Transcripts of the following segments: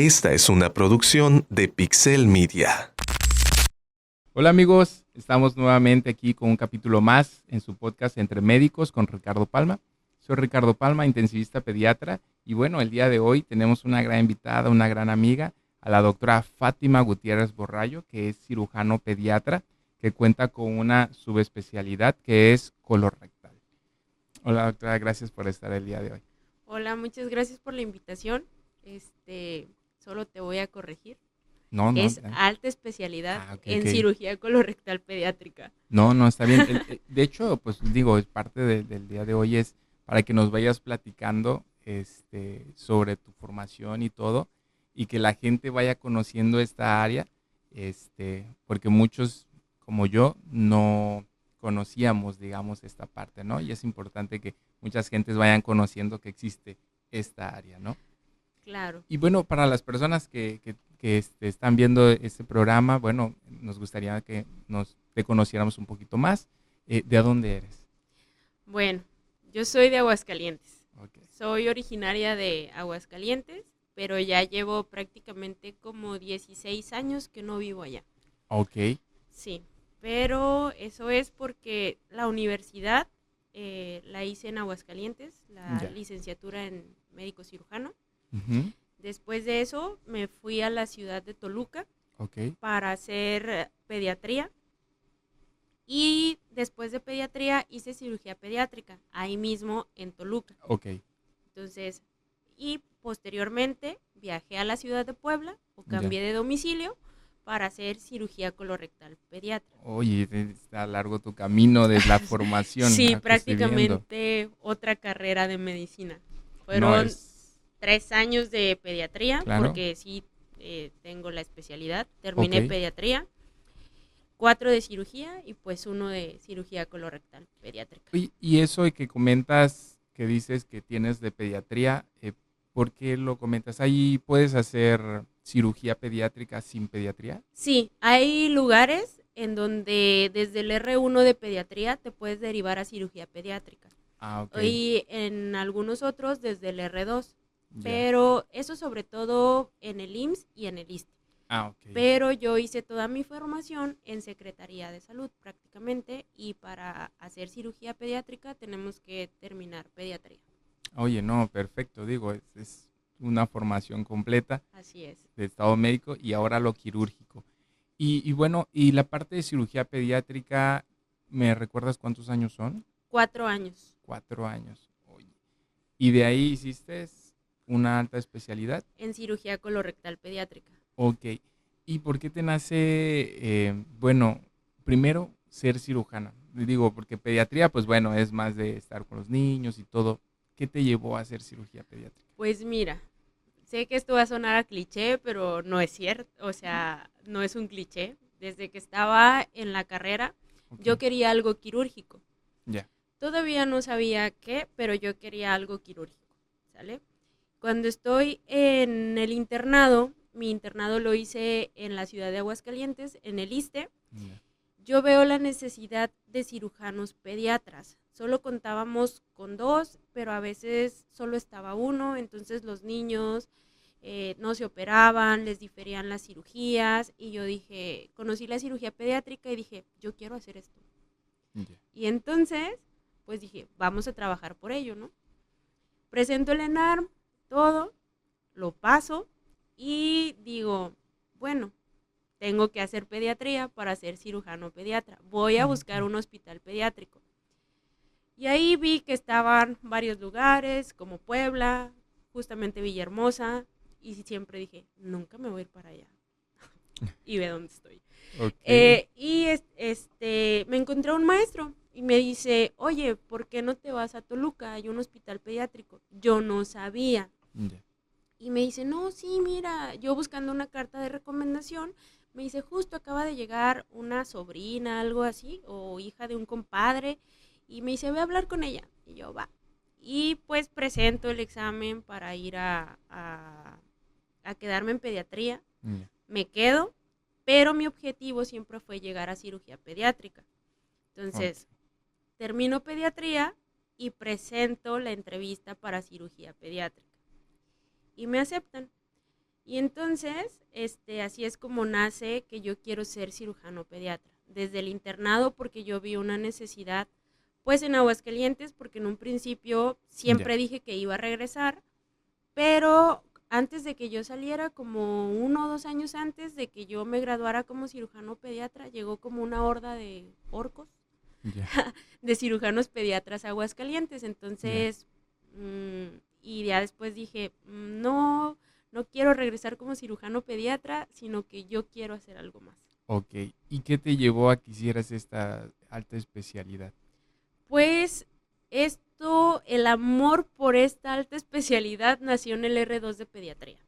Esta es una producción de Pixel Media. Hola amigos, estamos nuevamente aquí con un capítulo más en su podcast Entre Médicos con Ricardo Palma. Soy Ricardo Palma, intensivista pediatra, y bueno, el día de hoy tenemos una gran invitada, una gran amiga, a la doctora Fátima Gutiérrez Borrallo, que es cirujano pediatra, que cuenta con una subespecialidad que es colorectal. Hola doctora, gracias por estar el día de hoy. Hola, muchas gracias por la invitación. Solo te voy a corregir. No, Es alta especialidad en ok. cirugía colorectal pediátrica. No, está bien. De hecho, pues digo, es parte del día de hoy es para que nos vayas platicando sobre tu formación y todo, y que la gente vaya conociendo esta área, porque muchos como yo no conocíamos, digamos, esta parte, ¿no? Y es importante que muchas gentes vayan conociendo que existe esta área, ¿no? Claro. Y bueno, para las personas que están viendo este programa, bueno, nos gustaría que te conociéramos un poquito más. ¿De dónde eres? Bueno, yo soy de Aguascalientes. Okay. Soy originaria de Aguascalientes, pero ya llevo prácticamente como 16 años que no vivo allá. Ok. Sí, pero eso es porque la universidad la hice en Aguascalientes, la licenciatura en médico cirujano. Uh-huh. Después de eso me fui a la ciudad de Toluca para hacer pediatría, y después de pediatría hice cirugía pediátrica ahí mismo en Toluca. Entonces, y posteriormente viajé a la ciudad de Puebla o cambié de domicilio para hacer cirugía colorectal pediátrica. Oye, está largo tu camino desde la formación. Sí, prácticamente otra carrera de medicina. Fueron 3 años de pediatría, porque sí tengo la especialidad. Terminé pediatría, 4 de cirugía y pues 1 de cirugía colorectal pediátrica. Y eso que comentas, que dices que tienes de pediatría, ¿por qué lo comentas? ¿Ahí puedes hacer cirugía pediátrica sin pediatría? Sí, hay lugares en donde desde el R1 de pediatría te puedes derivar a cirugía pediátrica. Y en algunos otros desde el R2. Pero eso sobre todo en el IMSS y en el ISSSTE. Pero yo hice toda mi formación en Secretaría de Salud prácticamente, y para hacer cirugía pediátrica tenemos que terminar pediatría. Oye, no, perfecto, digo, es una formación completa. Así es. De estado médico y ahora lo quirúrgico. Y bueno, y la parte de cirugía pediátrica, ¿me recuerdas cuántos años son? 4 años. 4 años, oye. ¿Y de ahí hiciste una alta especialidad? En cirugía colorectal pediátrica. Ok. ¿Y por qué te nace, bueno, primero ser cirujana? Digo, porque pediatría, pues bueno, es más de estar con los niños y todo. ¿Qué te llevó a hacer cirugía pediátrica? Pues mira, sé que esto va a sonar a cliché, pero no es cierto, o sea, no es un cliché. Desde que estaba en la carrera, yo quería algo quirúrgico. Todavía no sabía qué, pero yo quería algo quirúrgico, ¿sale? Cuando estoy en el internado, mi internado lo hice en la ciudad de Aguascalientes, en el ISSSTE, yo veo la necesidad de cirujanos pediatras. Solo contábamos con 2, pero a veces solo estaba 1, entonces los niños no se operaban, les diferían las cirugías, y yo dije, conocí la cirugía pediátrica y dije, yo quiero hacer esto. Y entonces, pues dije, vamos a trabajar por ello, ¿no? Presento el ENARM, todo, lo paso y digo, bueno, tengo que hacer pediatría para ser cirujano pediatra. Voy a buscar un hospital pediátrico. Y ahí vi que estaban varios lugares, como Puebla, justamente Villahermosa, y siempre dije, nunca me voy a ir para allá. Y ve dónde estoy. Me encontré un maestro y me dice, oye, ¿por qué no te vas a Toluca? Hay un hospital pediátrico. Yo no sabía. Y me dice, no, sí, mira, yo buscando una carta de recomendación, me dice, justo acaba de llegar una sobrina, algo así, o hija de un compadre, y me dice, voy a hablar con ella. Y yo, va. Y pues presento el examen para ir a quedarme en pediatría. Me quedo, pero mi objetivo siempre fue llegar a cirugía pediátrica. Entonces, termino pediatría y presento la entrevista para cirugía pediátrica. Y me aceptan. Y entonces, así es como nace que yo quiero ser cirujano pediatra. Desde el internado, porque yo vi una necesidad, pues en Aguascalientes, porque en un principio siempre dije que iba a regresar, pero antes de que yo saliera, como 1 o 2 años antes de que yo me graduara como cirujano pediatra, llegó como una horda de orcos, de cirujanos pediatras a Aguascalientes. Entonces, y ya después dije, no quiero regresar como cirujano pediatra, sino que yo quiero hacer algo más. Ok, ¿y qué te llevó a que hicieras esta alta especialidad? Pues el amor por esta alta especialidad nació en el R2 de pediatría.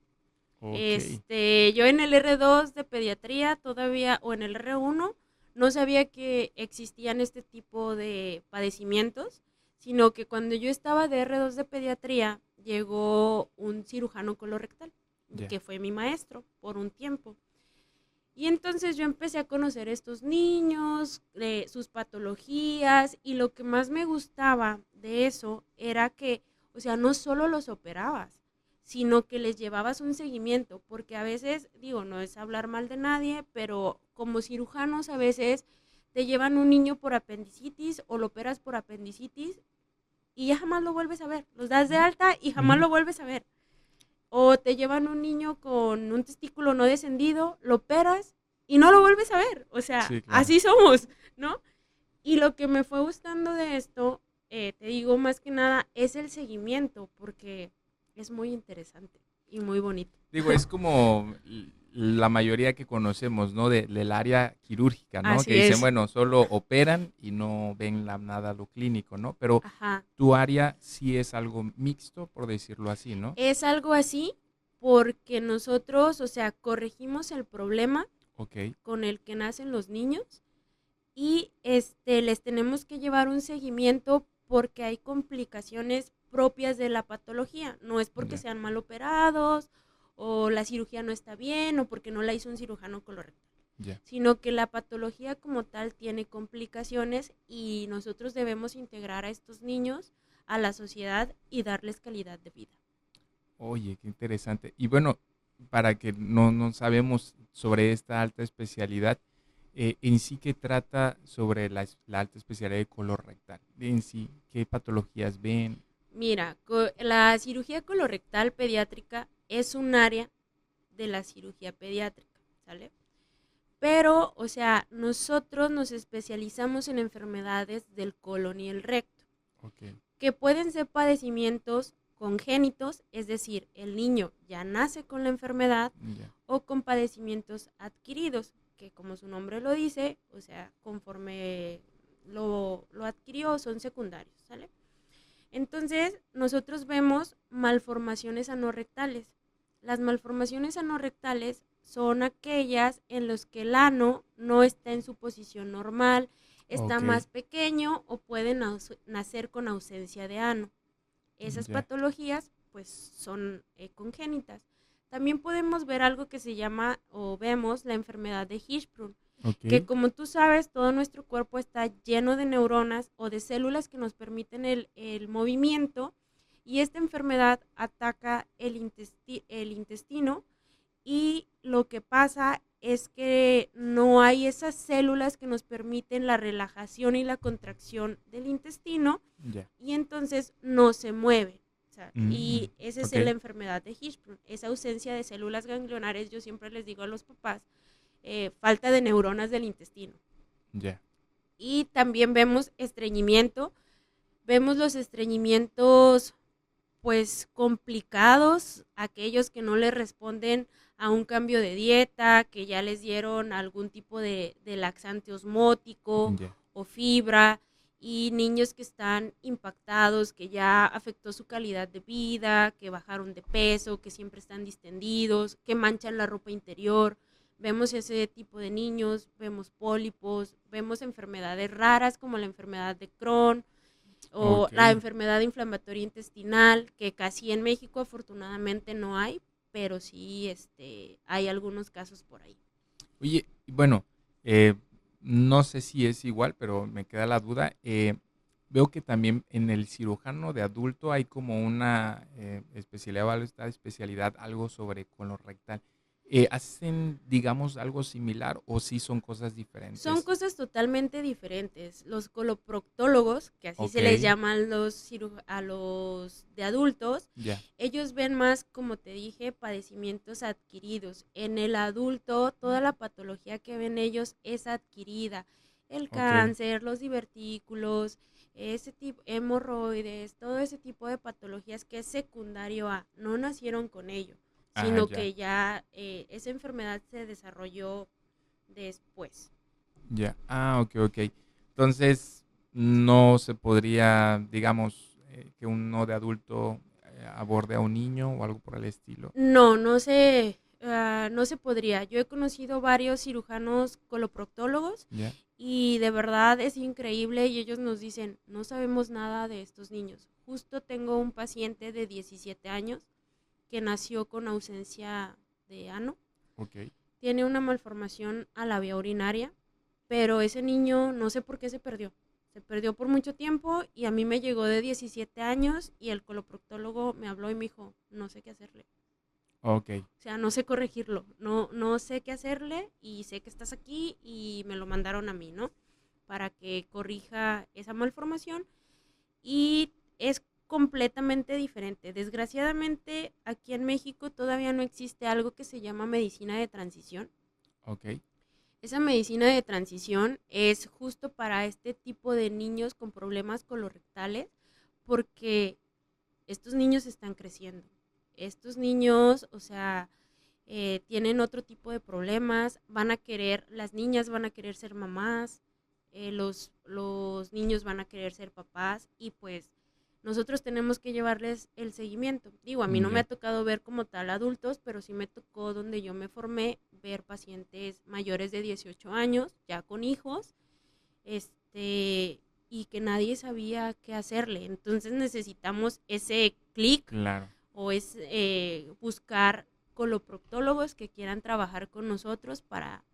Okay. Yo en el R2 de pediatría todavía, o en el R1, no sabía que existían este tipo de padecimientos, sino que cuando yo estaba de R2 de pediatría, llegó un cirujano colorectal, que fue mi maestro por un tiempo. Y entonces yo empecé a conocer a estos niños, sus patologías, y lo que más me gustaba de eso era que, o sea, no solo los operabas, sino que les llevabas un seguimiento, porque a veces, digo, no es hablar mal de nadie, pero como cirujanos a veces te llevan un niño por apendicitis o lo operas por apendicitis y ya jamás lo vuelves a ver, los das de alta y jamás lo vuelves a ver. O te llevan un niño con un testículo no descendido, lo operas y no lo vuelves a ver. O sea, sí, claro. Así somos, ¿no? Y lo que me fue gustando de esto, te digo más que nada, es el seguimiento, porque es muy interesante y muy bonito. Digo, es como la mayoría que conocemos, ¿no? Del área quirúrgica, ¿no? Así que dicen, es. bueno, solo operan y no ven nada lo clínico, ¿no? Pero Ajá. Tu área sí es algo mixto, por decirlo así, ¿no? Es algo así porque nosotros, o sea, corregimos el problema con el que nacen los niños y les tenemos que llevar un seguimiento porque hay complicaciones propias de la patología. No es porque sean mal operados o la cirugía no está bien o porque no la hizo un cirujano colorectal, sino que la patología como tal tiene complicaciones y nosotros debemos integrar a estos niños a la sociedad y darles calidad de vida. Oye, qué interesante. Y bueno, para que no sabemos sobre esta alta especialidad, en sí que trata sobre la alta especialidad de colorectal, en sí, ¿qué patologías ven? Mira, la cirugía colorectal pediátrica es un área de la cirugía pediátrica, ¿sale? Pero, o sea, nosotros nos especializamos en enfermedades del colon y el recto, que pueden ser padecimientos congénitos, es decir, el niño ya nace con la enfermedad, o con padecimientos adquiridos, que como su nombre lo dice, o sea, conforme lo adquirió, son secundarios, ¿sale? Entonces, nosotros vemos malformaciones anorrectales. Las malformaciones anorrectales son aquellas en las que el ano no está en su posición normal, está más pequeño o puede nacer con ausencia de ano. Esas patologías pues son congénitas. También podemos ver algo que se llama, o vemos, la enfermedad de Hirschsprung, que como tú sabes, todo nuestro cuerpo está lleno de neuronas o de células que nos permiten el movimiento, y esta enfermedad ataca el intestino, y lo que pasa es que no hay esas células que nos permiten la relajación y la contracción del intestino, y entonces no se mueve. O sea, y esa es la enfermedad de Hirschsprung, esa ausencia de células ganglionares. Yo siempre les digo a los papás, falta de neuronas del intestino. Y también vemos estreñimiento, vemos los estreñimientos pues complicados, aquellos que no le responden a un cambio de dieta, que ya les dieron algún tipo de laxante osmótico o fibra, y niños que están impactados, que ya afectó su calidad de vida, que bajaron de peso, que siempre están distendidos, que manchan la ropa interior. Vemos ese tipo de niños, vemos pólipos, vemos enfermedades raras como la enfermedad de Crohn, o la enfermedad inflamatoria intestinal, que casi en México afortunadamente no hay, pero sí hay algunos casos por ahí. Oye, bueno, no sé si es igual, pero me queda la duda. veo que también en el cirujano de adulto hay como una especialidad o esta especialidad, algo sobre colorectal. ¿Hacen, digamos, algo similar o sí son cosas diferentes? Son cosas totalmente diferentes. Los coloproctólogos, que así se les Ok. llama a los de adultos, Ya. ellos ven más, como te dije, padecimientos adquiridos. En el adulto, toda la patología que ven ellos es adquirida. El Ok. cáncer, los divertículos, ese tipo, hemorroides, todo ese tipo de patologías que es secundario a, no nacieron con ello, Ah, sino ya. que ya esa enfermedad se desarrolló después. Ya. Ah, ok, ok. Entonces, no se podría, digamos, que uno de adulto aborde a un niño o algo por el estilo. No, no se podría. Yo he conocido varios cirujanos coloproctólogos Ya. y de verdad es increíble y ellos nos dicen, no sabemos nada de estos niños. Justo tengo un paciente de 17 años que nació con ausencia de ano, Ok. tiene una malformación a la vía urinaria, pero ese niño no sé por qué se perdió. Se perdió por mucho tiempo y a mí me llegó de 17 años y el coloproctólogo me habló y me dijo, no sé qué hacerle. Ok. O sea, no sé corregirlo, no sé qué hacerle y sé que estás aquí y me lo mandaron a mí, ¿no? Para que corrija esa malformación y es completamente diferente. Desgraciadamente, aquí en México todavía no existe algo que se llama medicina de transición. Ok. Esa medicina de transición es justo para este tipo de niños con problemas colorectales porque estos niños están creciendo. Estos niños, o sea, tienen otro tipo de problemas, van a querer, las niñas van a querer ser mamás, los niños van a querer ser papás y pues nosotros tenemos que llevarles el seguimiento. Digo, a mí no me ha Ya. tocado ver como tal adultos, pero sí me tocó donde yo me formé ver pacientes mayores de 18 años, ya con hijos, y que nadie sabía qué hacerle. Entonces necesitamos ese clic Claro. o es buscar coloproctólogos que quieran trabajar con nosotros para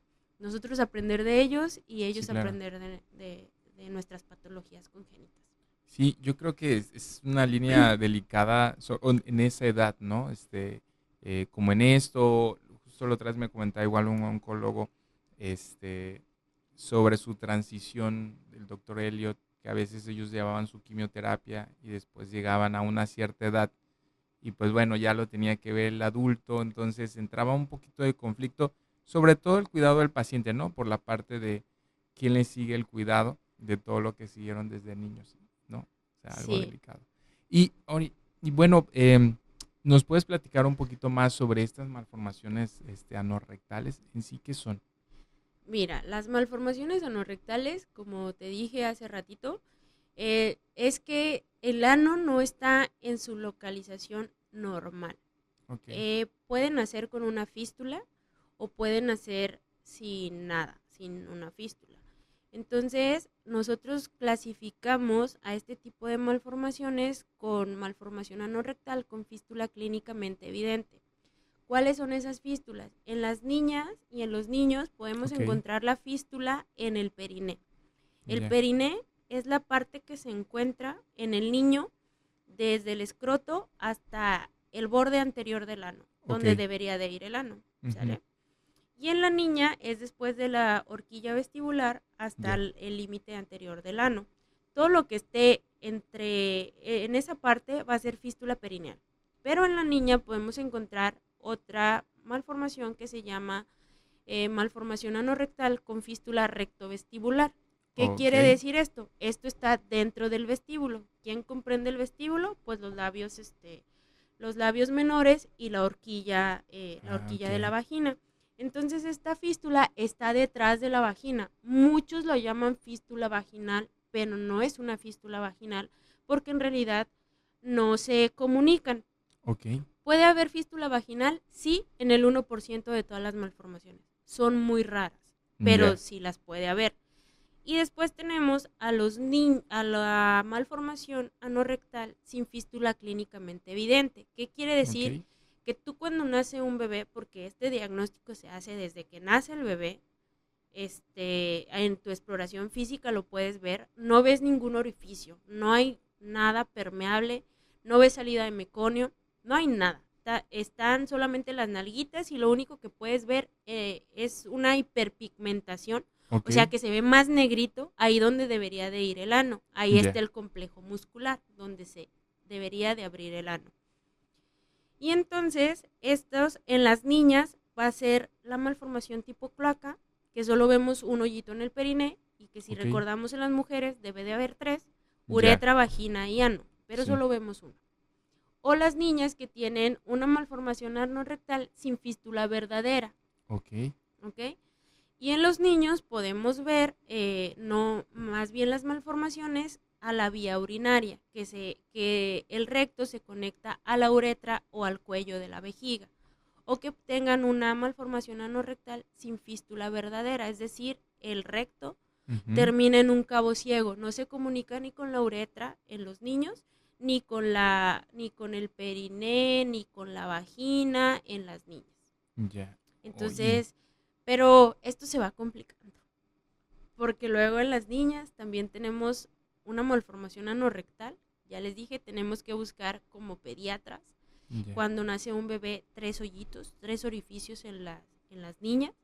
nosotros aprender de ellos y Sí, ellos claro. aprender de nuestras patologías congénitas. Sí, yo creo que es una línea delicada en esa edad, ¿no? Como en esto, justo la otra vez me comentaba igual un oncólogo, este, sobre su transición del doctor Elliot, que a veces ellos llevaban su quimioterapia y después llegaban a una cierta edad y pues bueno, ya lo tenía que ver el adulto, entonces entraba un poquito de conflicto, sobre todo el cuidado del paciente, ¿no? Por la parte de quién le sigue el cuidado de todo lo que siguieron desde niños, ¿no? O sea, algo Sí, delicado. Y, y bueno, ¿nos puedes platicar un poquito más sobre estas malformaciones anorrectales en sí qué son? mira, las malformaciones anorrectales, como te dije hace ratito, es que el ano no está en su localización normal. Ok, Pueden nacer con una fístula o pueden nacer sin nada, sin una fístula. Entonces, nosotros clasificamos a este tipo de malformaciones con malformación anorrectal con fístula clínicamente evidente. ¿Cuáles son esas fístulas? En las niñas y en los niños podemos ok, encontrar la fístula en el periné. El ya, periné es la parte que se encuentra en el niño desde el escroto hasta el borde anterior del ano, ok, donde debería de ir el ano, ujú, ¿sale? Y en la niña es después de la horquilla vestibular hasta ya, el límite anterior del ano. Todo lo que esté en esa parte va a ser fístula perineal. Pero en la niña podemos encontrar otra malformación que se llama malformación anorrectal con fístula rectovestibular. ¿Qué ok, quiere decir esto? Esto está dentro del vestíbulo. ¿Quién comprende el vestíbulo? Pues los labios menores y la ah, horquilla ok, de la vagina. Entonces esta fístula está detrás de la vagina. Muchos lo llaman fístula vaginal, pero no es una fístula vaginal porque en realidad no se comunican. ok, ¿Puede haber fístula vaginal? Sí, en el 1% de todas las malformaciones. Son muy raras, pero ya, sí las puede haber. Y después tenemos a la malformación anorrectal sin fístula clínicamente evidente. ¿Qué quiere ok, decir? Que tú cuando nace un bebé, porque este diagnóstico se hace desde que nace el bebé, en tu exploración física lo puedes ver, no ves ningún orificio, no hay nada permeable, no ves salida de meconio, no hay nada. Están solamente las nalguitas y lo único que puedes ver es una hiperpigmentación, o sea que se ve más negrito ahí donde debería de ir el ano. Ahí está el complejo muscular donde se debería de abrir el ano. Y entonces estos en las niñas va a ser la malformación tipo cloaca, que solo vemos un hoyito en el periné y que si recordamos en las mujeres debe de haber 3, uretra, vagina y ano, pero solo vemos uno. O las niñas que tienen una malformación anorrectal sin fístula verdadera. ¿Ok? Y en los niños podemos ver, más bien las malformaciones a la vía urinaria, que el recto se conecta a la uretra o al cuello de la vejiga, o que tengan una malformación anorrectal sin fístula verdadera, es decir, el recto termina en un cabo ciego, no se comunica ni con la uretra en los niños, ni con el periné, ni con la vagina en las niñas. Entonces, pero esto se va complicando, porque luego en las niñas también tenemos una malformación anorrectal. Ya les dije, tenemos que buscar como pediatras, cuando nace un bebé, 3 hoyitos, 3 orificios en las niñas.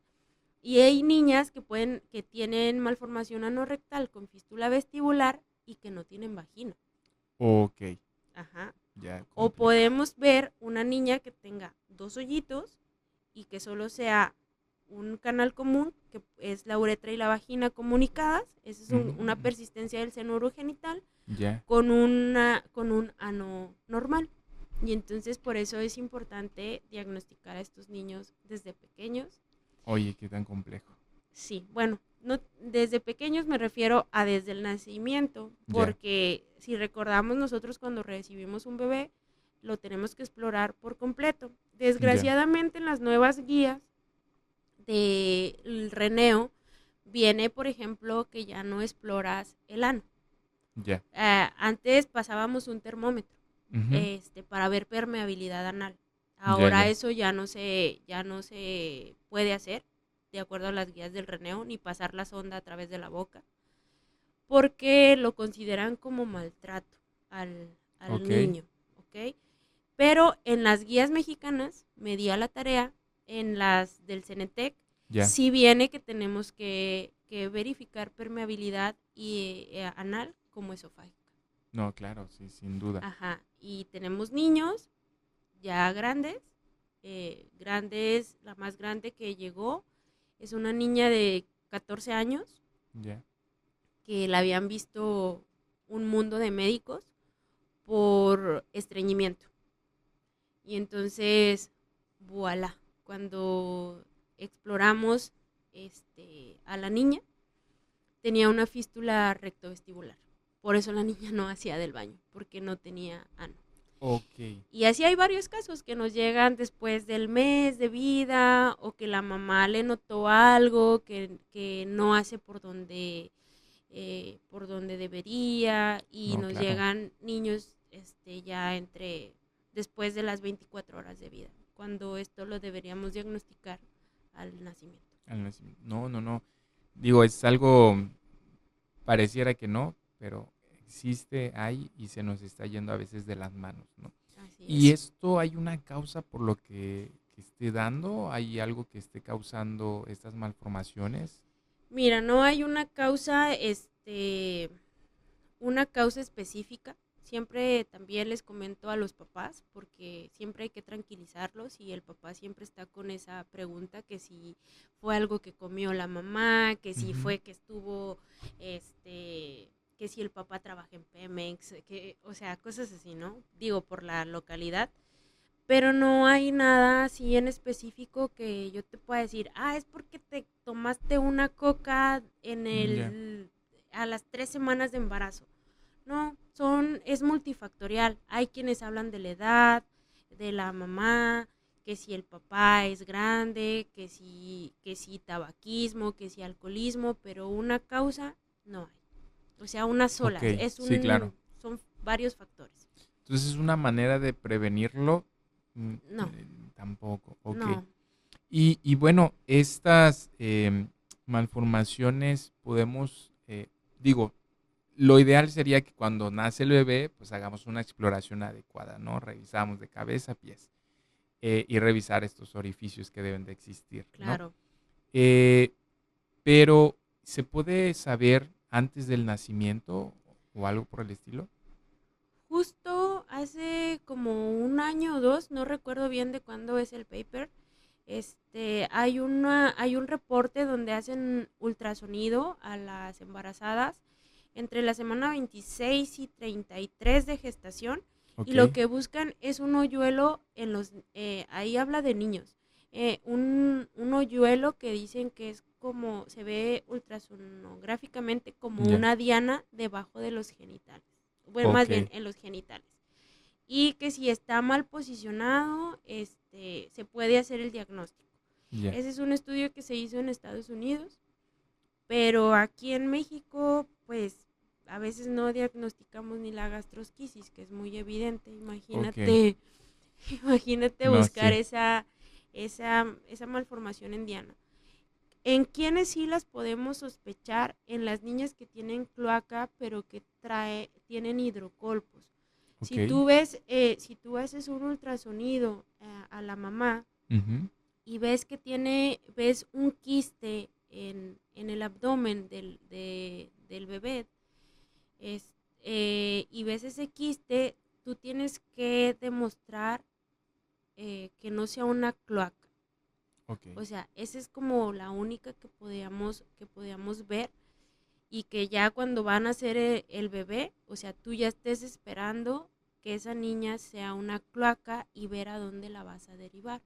Y hay niñas que tienen malformación anorrectal con fístula vestibular y que no tienen vagina. Ajá. O podemos ver una niña que tenga 2 hoyitos y que solo sea un canal común, que es la uretra y la vagina comunicadas. Esa es una persistencia del seno urogenital con un ano normal. Y entonces por eso es importante diagnosticar a estos niños desde pequeños. Oye, qué tan complejo. Sí, bueno, no, desde pequeños me refiero a desde el nacimiento, porque si recordamos nosotros cuando recibimos un bebé, lo tenemos que explorar por completo. Desgraciadamente en las nuevas guías del reneo viene, por ejemplo, que ya no exploras el ano. Antes pasábamos un termómetro para ver permeabilidad anal. Ahora eso ya no se puede hacer de acuerdo a las guías del reneo, ni pasar la sonda a través de la boca, porque lo consideran como maltrato al niño. Pero en las guías mexicanas me di a la tarea, en las del Cenetec, sí viene que tenemos que verificar permeabilidad anal como esofágica. No, claro, sí, sin duda. Ajá, y tenemos niños ya grandes, la más grande que llegó es una niña de 14 años, que la habían visto un mundo de médicos por estreñimiento. Y entonces, voilà, cuando exploramos a la niña, tenía una fístula rectovestibular. Por eso la niña no hacía del baño, porque no tenía ano. Y así hay varios casos que nos llegan después del mes de vida, o que la mamá le notó algo que no hace por donde debería, y nos llegan niños ya después de las 24 horas de vida, cuando esto lo deberíamos diagnosticar al nacimiento. No. Digo, es algo, pareciera que no, pero existe, hay, y se nos está yendo a veces de las manos, ¿no? ¿Y esto hay una causa por lo que esté dando? ¿Hay algo que esté causando estas malformaciones? Mira, no hay una causa específica. Siempre también les comento a los papás, porque siempre hay que tranquilizarlos, y el papá siempre está con esa pregunta, que si fue algo que comió la mamá, que si fue que estuvo, que si el papá trabaja en Pemex, o sea, cosas así, ¿no? Digo, por la localidad, pero no hay nada así en específico que yo te pueda decir, es porque te tomaste una coca a las 3 semanas de embarazo. No, es multifactorial. Hay quienes hablan de la edad, de la mamá, que si el papá es grande, que si tabaquismo, que si alcoholismo, pero una causa no hay. O sea, una sola. Sí, claro. Son varios factores. Entonces, ¿es una manera de prevenirlo? No. Tampoco. No. Y bueno, estas malformaciones podemos, lo ideal sería que cuando nace el bebé, pues hagamos una exploración adecuada, ¿no? Revisamos de cabeza a pies y revisar estos orificios que deben de existir, ¿no? Claro. Pero, ¿se puede saber antes del nacimiento o algo por el estilo? Justo hace como un año o dos, no recuerdo bien de cuándo es el paper, hay un reporte donde hacen ultrasonido a las embarazadas entre la semana 26 y 33 de gestación, y lo que buscan es un hoyuelo en los, ahí habla de niños, un hoyuelo que dicen que es como, se ve ultrasonográficamente como una diana debajo de los genitales, bueno, más bien en los genitales. Y que si está mal posicionado, se puede hacer el diagnóstico. Ese es un estudio que se hizo en Estados Unidos, pero aquí en México, pues, a veces no diagnosticamos ni la gastrosquisis, que es muy evidente. Imagínate buscar esa malformación en diana. ¿En quiénes sí las podemos sospechar? En las niñas que tienen cloaca, pero que tienen hidrocolpos. Si tú haces un ultrasonido a la mamá y ves que ves un quiste en el abdomen del bebé, y ves ese quiste, tú tienes que demostrar que no sea una cloaca. O sea, esa es como la única que podíamos ver, y que ya cuando van a hacer el bebé, o sea, tú ya estés esperando que esa niña sea una cloaca y ver a dónde la vas a derivar.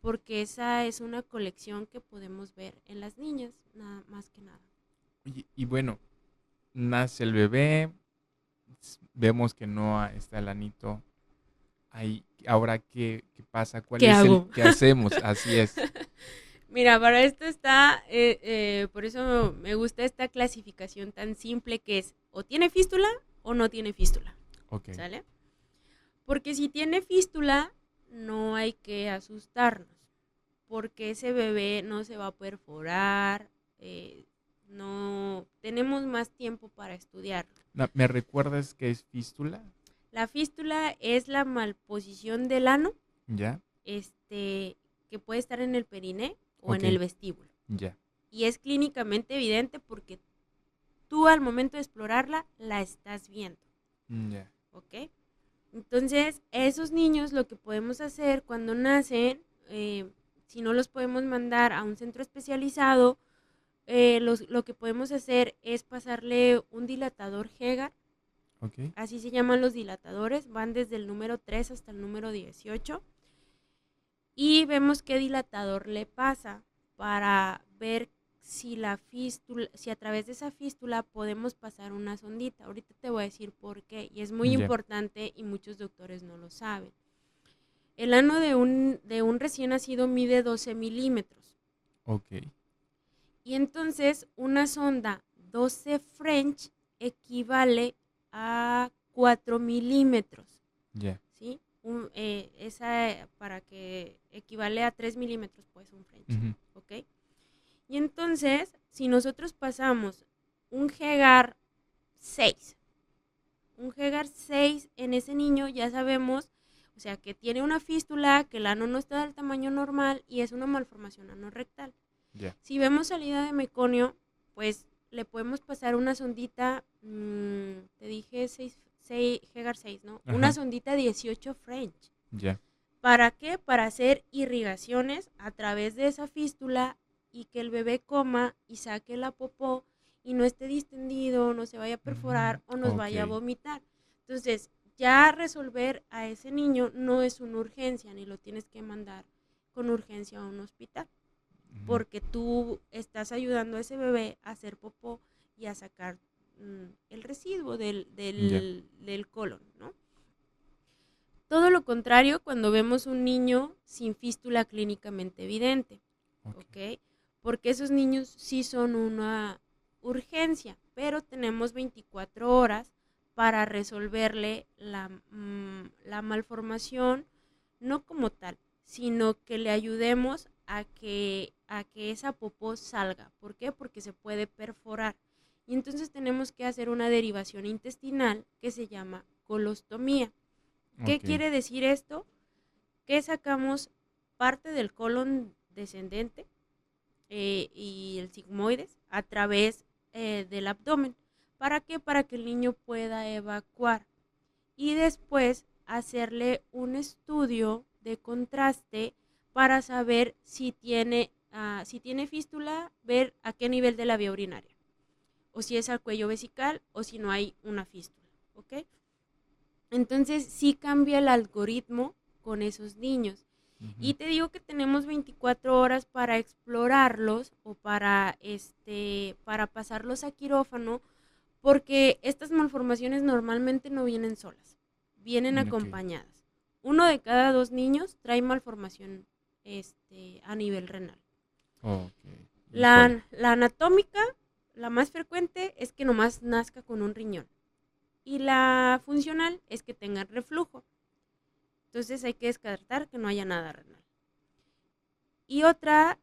Porque esa es una colección que podemos ver en las niñas, nada más que nada. Y bueno, nace el bebé, vemos que no está el anito ahí. Ahora, ¿qué pasa? ¿Qué hacemos? Así es. Mira, para esto está, por eso me gusta esta clasificación tan simple, que es o tiene fístula o no tiene fístula. ¿Sale? Porque si tiene fístula, no hay que asustarnos, porque ese bebé no se va a perforar, no tenemos más tiempo para estudiarlo. ¿Me recuerdas qué es fístula? La fístula es la malposición del ano, que puede estar en el periné o en el vestíbulo. Y es clínicamente evidente porque tú al momento de explorarla la estás viendo. ¿Ok? Entonces, esos niños, lo que podemos hacer cuando nacen, si no los podemos mandar a un centro especializado, lo que podemos hacer es pasarle un dilatador Hegar. Así se llaman los dilatadores, van desde el número 3 hasta el número 18. Y vemos qué dilatador le pasa para ver si a través de esa fístula podemos pasar una sondita. Ahorita te voy a decir por qué, y es muy importante y muchos doctores no lo saben. El ano de un recién nacido mide 12 milímetros. Y entonces una sonda 12 French equivale a 4 milímetros. ¿Sí? Esa para que equivale a 3 milímetros, pues un French. ¿Ok? Y entonces, si nosotros pasamos un Hegar 6 en ese niño, ya sabemos, o sea, que tiene una fístula, que el ano no está del tamaño normal y es una malformación anorrectal. Si vemos salida de meconio, pues le podemos pasar una sondita, te dije Hegar 6, ¿no? Una sondita 18 French. ¿Para qué? Para hacer irrigaciones a través de esa fístula y que el bebé coma y saque la popó y no esté distendido, no se vaya a perforar o nos vaya a vomitar. Entonces, ya resolver a ese niño no es una urgencia, ni lo tienes que mandar con urgencia a un hospital, porque tú estás ayudando a ese bebé a hacer popó y a sacar el residuo del colon, ¿no? Todo lo contrario cuando vemos un niño sin fístula clínicamente evidente, ¿ok? Porque esos niños sí son una urgencia, pero tenemos 24 horas para resolverle la malformación, no como tal, sino que le ayudemos a a que esa popó salga. ¿Por qué? Porque se puede perforar. Y entonces tenemos que hacer una derivación intestinal que se llama colostomía. ¿Qué quiere decir esto? Que sacamos parte del colon descendente y el sigmoides a través del abdomen. ¿Para qué? Para que el niño pueda evacuar. Y después hacerle un estudio de contraste para saber si tiene fístula, ver a qué nivel de la vía urinaria, o si es al cuello vesical, o si no hay una fístula, ¿ok? Entonces sí cambia el algoritmo con esos niños. Y te digo que tenemos 24 horas para explorarlos o para pasarlos a quirófano, porque estas malformaciones normalmente no vienen solas, vienen acompañadas. 1 de cada 2 niños trae malformación a nivel renal. La anatómica, la más frecuente, es que nomás nazca con un riñón. Y la funcional es que tengan reflujo. Entonces hay que descartar que no haya nada renal. Y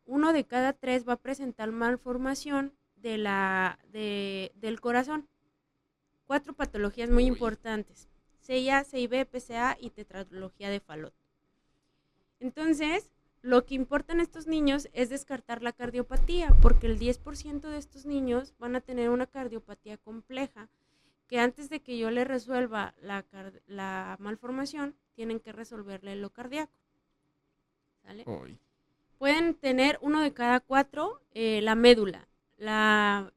1 de cada 3 va a presentar malformación del corazón. 4 patologías muy importantes: CIA, CIB, PCA y tetralogía de Fallot. Entonces, lo que importa en estos niños es descartar la cardiopatía, porque el 10% de estos niños van a tener una cardiopatía compleja, que antes de que yo le resuelva la malformación, tienen que resolverle lo cardíaco. ¿Sale? Pueden tener 1 de cada 4 la médula.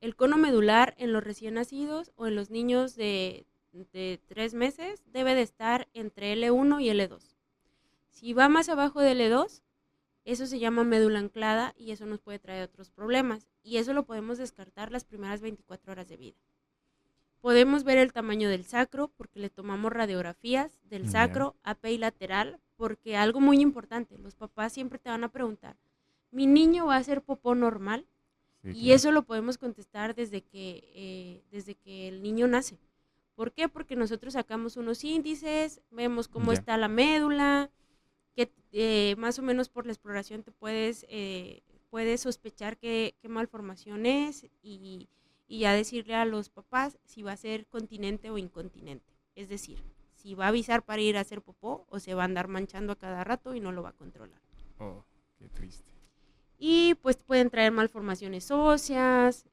El cono medular en los recién nacidos o en los niños de 3 meses debe de estar entre L1 y L2. Si va más abajo de L2, eso se llama médula anclada y eso nos puede traer otros problemas. Y eso lo podemos descartar las primeras 24 horas de vida. Podemos ver el tamaño del sacro porque le tomamos radiografías del sacro, AP y lateral, porque algo muy importante, los papás siempre te van a preguntar, ¿mi niño va a hacer popó normal? Sí, y claro. Eso lo podemos contestar desde que el niño nace. ¿Por qué? Porque nosotros sacamos unos índices, vemos cómo está la médula, que más o menos por la exploración te puedes sospechar qué malformación es y ya decirle a los papás si va a ser continente o incontinente. Es decir, si va a avisar para ir a hacer popó o se va a andar manchando a cada rato y no lo va a controlar. Oh, qué triste. Y pues pueden traer malformaciones óseas,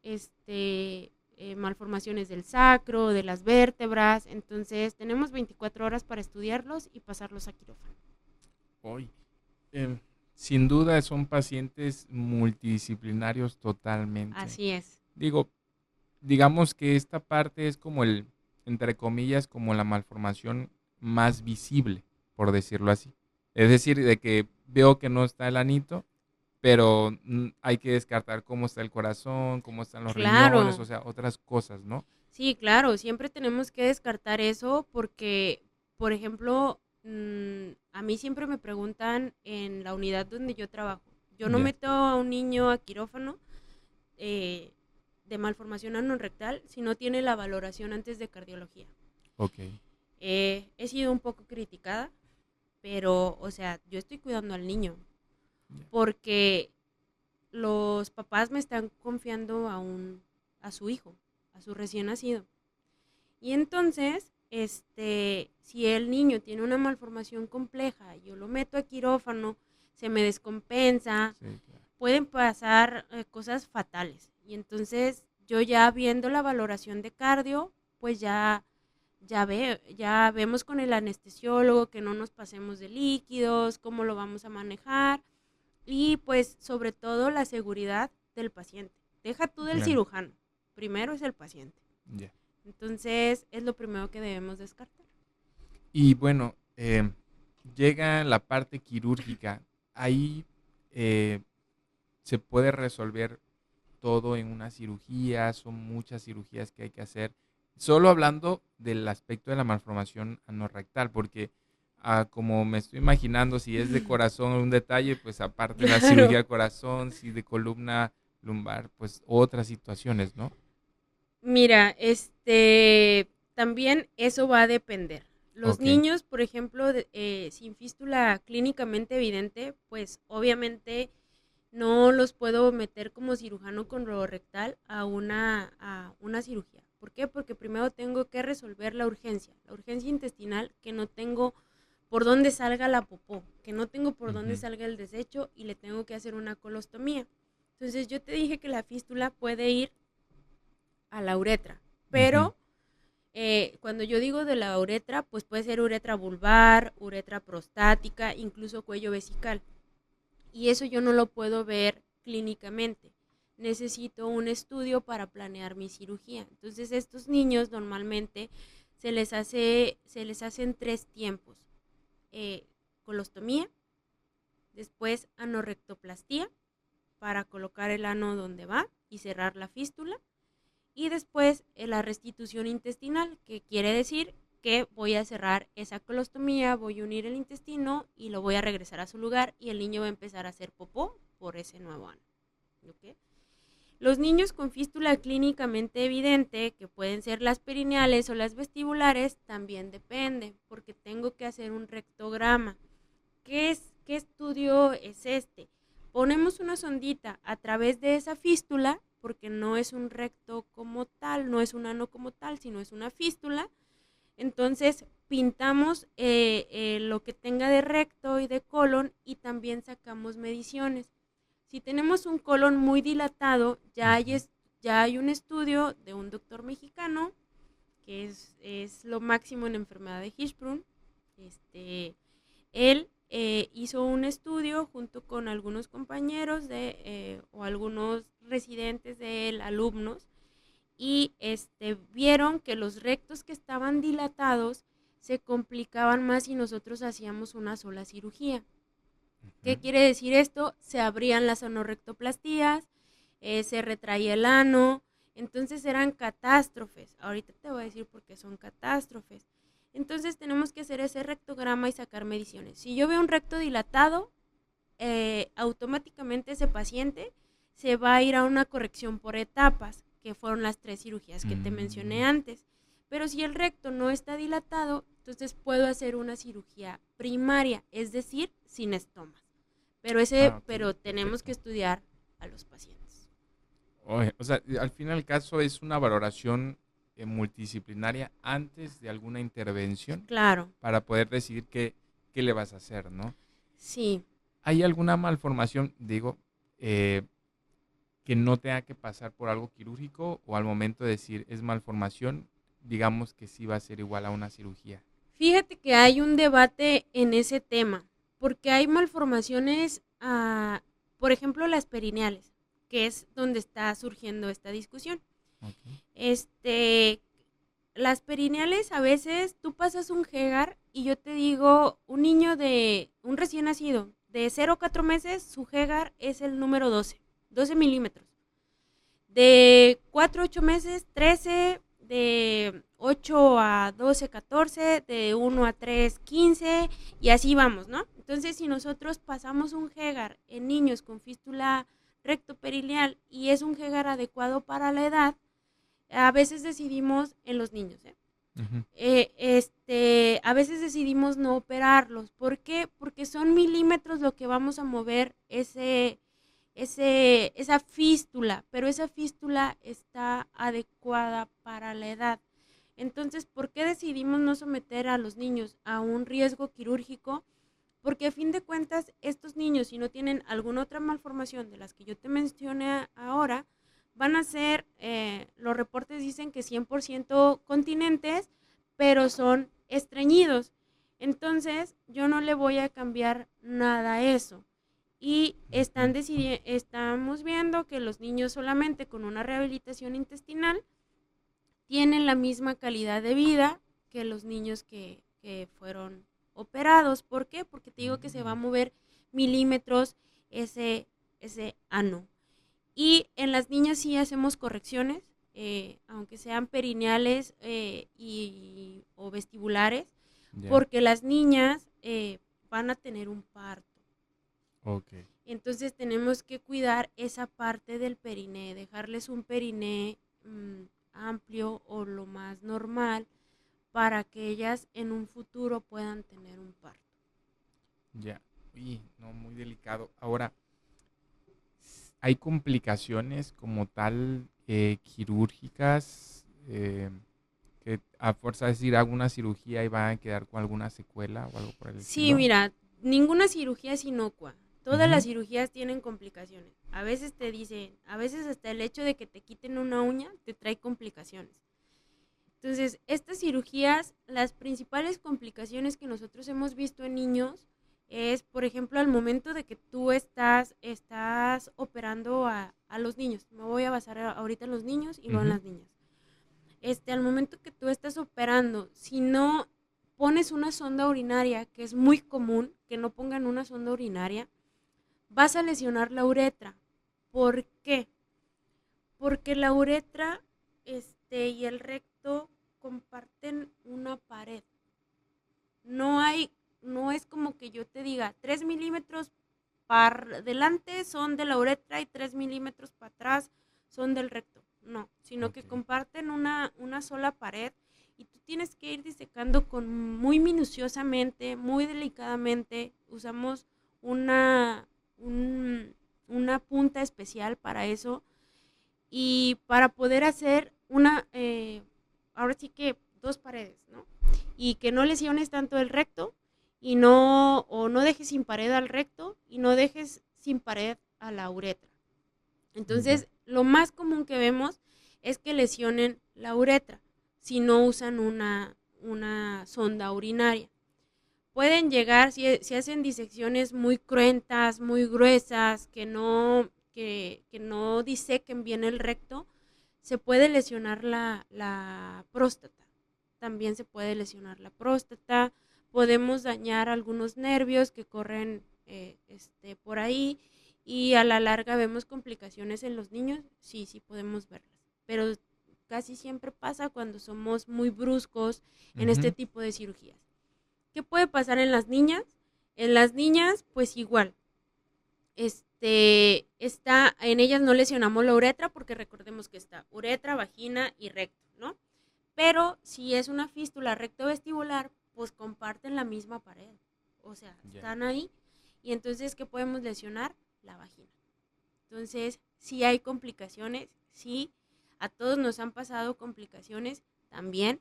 malformaciones del sacro, de las vértebras. Entonces tenemos 24 horas para estudiarlos y pasarlos a quirófano. Sin duda son pacientes multidisciplinarios totalmente. Así es. Digamos que esta parte es como entre comillas, como la malformación más visible, por decirlo así. Es decir, de que veo que no está el anito, pero hay que descartar cómo está el corazón, cómo están los riñones, o sea, otras cosas, ¿no? Sí, claro, siempre tenemos que descartar eso porque, por ejemplo, a mí siempre me preguntan en la unidad donde yo trabajo. Yo no meto a un niño a quirófano de malformación anorrectal si no tiene la valoración antes de cardiología. He sido un poco criticada, pero, o sea, yo estoy cuidando al niño porque los papás me están confiando a su hijo, a su recién nacido. Y entonces, si el niño tiene una malformación compleja, yo lo meto a quirófano, se me descompensa, pueden pasar cosas fatales. Y entonces, yo ya viendo la valoración de cardio, pues ya vemos con el anestesiólogo que no nos pasemos de líquidos, cómo lo vamos a manejar y pues sobre todo la seguridad del paciente. Deja tú del cirujano, primero es el paciente. Entonces es lo primero que debemos descartar. Y bueno, llega la parte quirúrgica, ahí se puede resolver todo en una cirugía, son muchas cirugías que hay que hacer. Solo hablando del aspecto de la malformación anorrectal, porque como me estoy imaginando, si es de corazón un detalle, pues aparte de la cirugía de corazón, si de columna lumbar, pues otras situaciones, ¿no? Mira, también eso va a depender. Los niños, por ejemplo, sin fístula clínicamente evidente, pues obviamente no los puedo meter como cirujano colorectal a una cirugía. ¿Por qué? Porque primero tengo que resolver la urgencia intestinal, que no tengo por dónde salga la popó, que no tengo por dónde salga el desecho y le tengo que hacer una colostomía. Entonces yo te dije que la fístula puede ir a la uretra, pero cuando yo digo de la uretra, pues puede ser uretra vulvar, uretra prostática, incluso cuello vesical. Y eso yo no lo puedo ver clínicamente. Necesito un estudio para planear mi cirugía. Entonces, estos niños normalmente se les hacen 3 tiempos. Colostomía, después anorrectoplastía para colocar el ano donde va y cerrar la fístula, y después la restitución intestinal, que quiere decir que voy a cerrar esa colostomía, voy a unir el intestino y lo voy a regresar a su lugar y el niño va a empezar a hacer popó por ese nuevo ano. ¿Okay? Los niños con fístula clínicamente evidente, que pueden ser las perineales o las vestibulares, también depende, porque tengo que hacer un rectograma. ¿Qué estudio es este? Ponemos una sondita a través de esa fístula, porque no es un recto como tal, no es un ano como tal, sino es una fístula. Entonces pintamos lo que tenga de recto y de colon y también sacamos mediciones. Si tenemos un colon muy dilatado, ya hay un estudio de un doctor mexicano, que es lo máximo en enfermedad de Hirschsprung. Él hizo un estudio junto con algunos compañeros o algunos residentes de él, alumnos, y vieron que los rectos que estaban dilatados se complicaban más si nosotros hacíamos una sola cirugía. ¿Qué quiere decir esto? Se abrían las anorrectoplastías, se retraía el ano, entonces eran catástrofes. Ahorita te voy a decir por qué son catástrofes. Entonces tenemos que hacer ese rectograma y sacar mediciones. Si yo veo un recto dilatado, automáticamente ese paciente se va a ir a una corrección por etapas, que fueron las 3 cirugías que te mencioné antes. Pero si el recto no está dilatado, entonces puedo hacer una cirugía primaria, es decir, sin estomas. Pero tenemos que estudiar a los pacientes. O sea, al fin y al caso es una valoración multidisciplinaria antes de alguna intervención. Claro. Para poder decidir qué le vas a hacer, ¿no? Sí. ¿Hay alguna malformación, que no tenga que pasar por algo quirúrgico, o al momento de decir es malformación, digamos que sí va a ser igual a una cirugía? Fíjate que hay un debate en ese tema, porque hay malformaciones, por ejemplo, las perineales, que es donde está surgiendo esta discusión. Okay. Las perineales, a veces tú pasas un Hegar y yo te digo, un recién nacido de 0 a 4 meses, su Hegar es el número 12 milímetros. De 4 a 8 meses, 13, de 8 a 12, 14, de 1 a 3, 15, y así vamos, ¿no? Entonces, si nosotros pasamos un Hegar en niños con fístula rectoperineal y es un Hegar adecuado para la edad, a veces decidimos en los niños, a veces decidimos no operarlos. ¿Por qué? Porque son milímetros lo que vamos a mover esa fístula, pero esa fístula está adecuada para la edad. Entonces, ¿por qué decidimos no someter a los niños a un riesgo quirúrgico? Porque a fin de cuentas, estos niños, si no tienen alguna otra malformación de las que yo te mencioné ahora, van a ser, los reportes dicen que 100% continentes, pero son estreñidos. Entonces, yo no le voy a cambiar nada a eso. Y estamos viendo que los niños solamente con una rehabilitación intestinal tienen la misma calidad de vida que los niños que fueron operados. ¿Por qué? Porque te digo que se va a mover milímetros ese ano. Y en las niñas sí hacemos correcciones, aunque sean perineales o vestibulares, porque las niñas van a tener un parto. Okay. Entonces tenemos que cuidar esa parte del periné, dejarles un periné amplio o lo más normal para que ellas en un futuro puedan tener un parto. Ya, no, muy delicado. Ahora, ¿hay complicaciones como tal quirúrgicas que a fuerza de decir hago una cirugía y va a quedar con alguna secuela o algo por el Sí, estilo? mira, ninguna cirugía es inocua. Todas Ujú. las cirugías tienen complicaciones. A veces te dicen, a veces hasta el hecho de que te quiten una uña te trae complicaciones. Entonces, estas cirugías, las principales complicaciones que nosotros hemos visto en niños es, por ejemplo, al momento de que tú estás operando a los niños. Me voy a basar ahorita en los niños y luego en Ujú. las niñas. Al momento que tú estás operando, si no pones una sonda urinaria, que es muy común que no pongan una sonda urinaria, vas a lesionar la uretra. ¿Por qué? Porque la uretra y el recto comparten una pared. No hay, no es como que yo te diga 3 milímetros para delante son de la uretra y 3 milímetros para atrás son del recto. No, sino que Ok. comparten una sola pared y tú tienes que ir disecando muy minuciosamente, muy delicadamente. Usamos una, una punta especial para eso y para poder hacer ahora sí que 2 paredes, ¿no? Y que no lesiones tanto el recto o no dejes sin pared al recto y no dejes sin pared a la uretra. Ya. Entonces, lo más común que vemos es que lesionen la uretra si no usan una sonda urinaria. Pueden llegar, si hacen disecciones muy cruentas, muy gruesas, que no disequen bien el recto, se puede lesionar la próstata. También se puede lesionar la próstata. Podemos dañar algunos nervios que corren por ahí y a la larga vemos complicaciones en los niños. Sí, sí podemos verlas. Pero casi siempre pasa cuando somos muy bruscos en este Ujú. tipo de cirugías. ¿Qué puede pasar en las niñas? En las niñas, pues igual. En ellas no lesionamos la uretra porque recordemos que está uretra, vagina y recto, ¿no? Pero si es una fístula rectovestibular, pues comparten la misma pared. O sea, Ya. están ahí y entonces, ¿qué podemos lesionar? La vagina. Entonces, sí hay complicaciones, sí, a todos nos han pasado complicaciones también.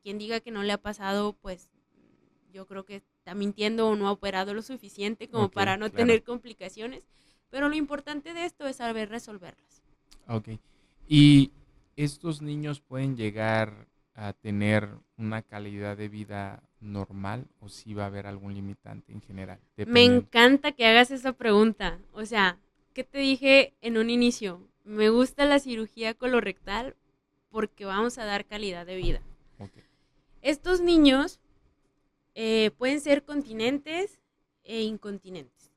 Quien diga que no le ha pasado, pues yo creo que está mintiendo o no ha operado lo suficiente como Ok, para no claro. tener complicaciones. Pero lo importante de esto es saber resolverlas. Ok. ¿Y estos niños pueden llegar a tener una calidad de vida normal o si va a haber algún limitante en general? Me Dependiendo. encanta que hagas esa pregunta. O sea, ¿qué te dije en un inicio? Me gusta la cirugía colorectal porque vamos a dar calidad de vida. Ok. Estos niños pueden ser continentes e incontinentes.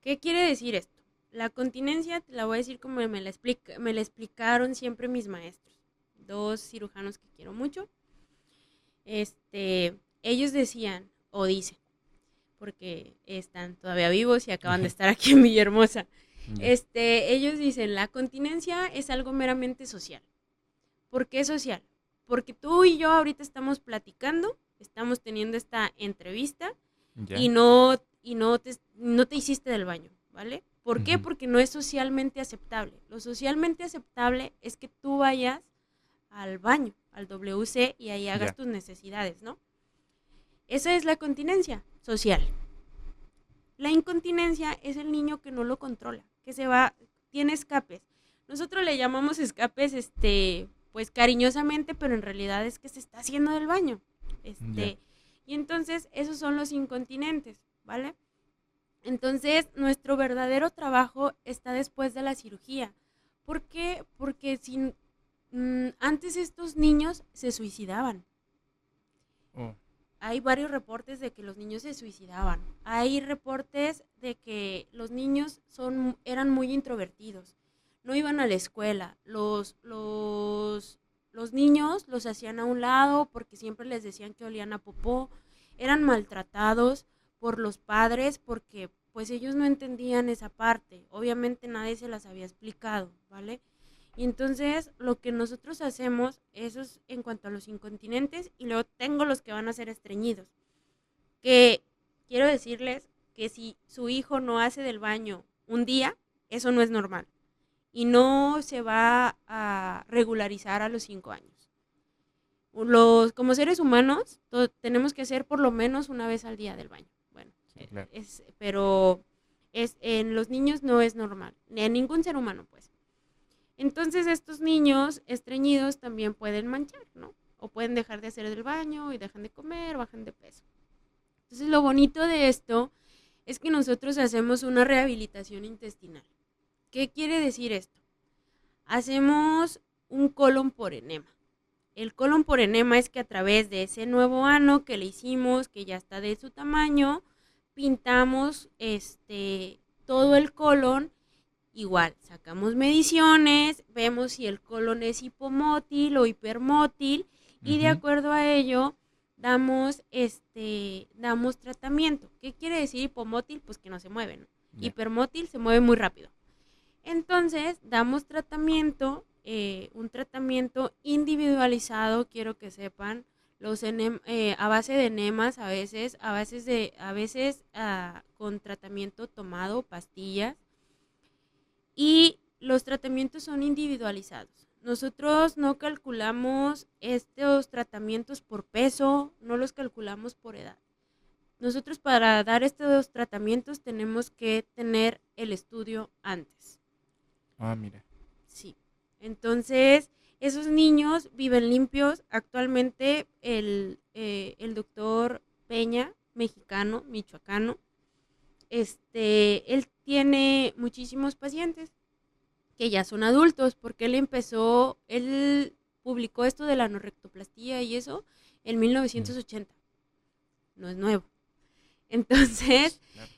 ¿Qué quiere decir esto? La continencia te la voy a decir como me la explicaron siempre mis maestros, 2 cirujanos que quiero mucho. Ellos decían o dicen, porque están todavía vivos y acaban de estar aquí en Villahermosa. Ya. Ellos dicen, la continencia es algo meramente social. ¿Por qué social? Porque tú y yo ahorita estamos platicando, estamos teniendo esta entrevista y Ya. no te hiciste del baño, ¿vale? ¿Por qué? Ujú. Porque no es socialmente aceptable. Lo socialmente aceptable es que tú vayas al baño, al WC y ahí hagas Ya. tus necesidades, ¿no? Esa es la continencia social. La incontinencia es el niño que no lo controla, que se va, tiene escapes. Nosotros le llamamos escapes, pues cariñosamente, pero en realidad es que se está haciendo del baño. Ya. Y entonces esos son los incontinentes, ¿vale? Entonces nuestro verdadero trabajo está después de la cirugía. ¿Por qué? Porque antes estos niños se suicidaban. Oh. Hay varios reportes de que los niños se suicidaban. Hay reportes de que los niños eran muy introvertidos. No iban a la escuela. Los niños los hacían a un lado porque siempre les decían que olían a popó. Eran maltratados por los padres porque pues ellos no entendían esa parte. Obviamente nadie se las había explicado, ¿vale? Y entonces lo que nosotros hacemos, eso es en cuanto a los incontinentes, y luego tengo los que van a ser estreñidos. Que quiero decirles que si su hijo no hace del baño un día, eso no es normal y no se va a regularizar a los 5 años. Como seres humanos tenemos que hacer por lo menos una vez al día del baño. Bueno, sí, claro. Pero en los niños no es normal, ni en ningún ser humano, pues. Entonces estos niños estreñidos también pueden manchar, ¿no? O pueden dejar de hacer el baño y dejan de comer, bajan de peso. Entonces lo bonito de esto es que nosotros hacemos una rehabilitación intestinal. ¿Qué quiere decir esto? Hacemos un colon por enema. El colon por enema es que a través de ese nuevo ano que le hicimos, que ya está de su tamaño, pintamos todo el colon. Igual, sacamos mediciones, vemos si el colon es hipomótil o hipermótil y de acuerdo a ello damos tratamiento. ¿Qué quiere decir hipomótil? Pues que no se mueve, ¿no? Yeah. Hipermótil se mueve muy rápido. Entonces, damos tratamiento, un tratamiento individualizado, quiero que sepan, a base de enemas, a veces con tratamiento tomado, pastillas, y los tratamientos son individualizados. Nosotros no calculamos estos tratamientos por peso, no los calculamos por edad. Nosotros para dar estos tratamientos tenemos que tener el estudio antes. Ah, mira. Sí. Entonces, esos niños viven limpios. Actualmente el doctor Peña, mexicano, michoacano, él tiene muchísimos pacientes que ya son adultos, porque él publicó esto de la anorrectoplastía y eso en 1980. No es nuevo. Entonces, claro.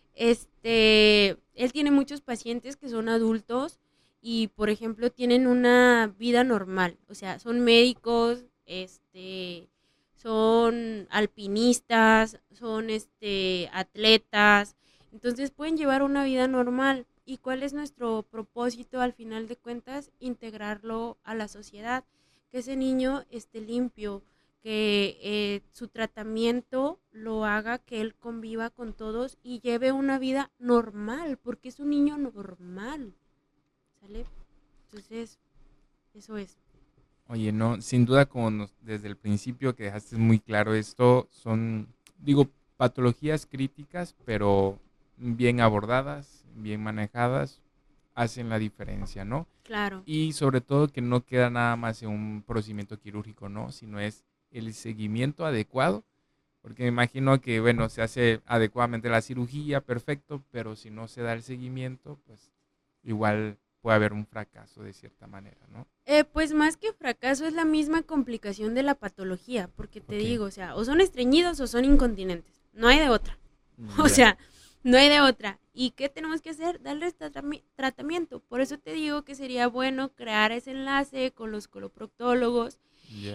Él tiene muchos pacientes que son adultos y, por ejemplo, tienen una vida normal. O sea, son médicos, son alpinistas, son atletas. Entonces, pueden llevar una vida normal. ¿Y cuál es nuestro propósito al final de cuentas? Integrarlo a la sociedad, que ese niño esté limpio, que su tratamiento lo haga que él conviva con todos y lleve una vida normal, porque es un niño normal, ¿sale? Entonces, eso es. Oye, no, sin duda, como desde el principio que dejaste muy claro esto, son, patologías críticas, pero bien abordadas, bien manejadas, hacen la diferencia, ¿no? Claro. Y sobre todo que no queda nada más en un procedimiento quirúrgico, ¿no? Sino es el seguimiento adecuado, porque me imagino que, bueno, se hace adecuadamente la cirugía, perfecto, pero si no se da el seguimiento, pues igual puede haber un fracaso de cierta manera, ¿no? Pues más que fracaso es la misma complicación de la patología, porque te digo, o sea, o son estreñidos o son incontinentes, no hay de otra, o sea, no hay de otra. ¿Y qué tenemos que hacer? Darles tratamiento. Por eso te digo que sería bueno crear ese enlace con los coloproctólogos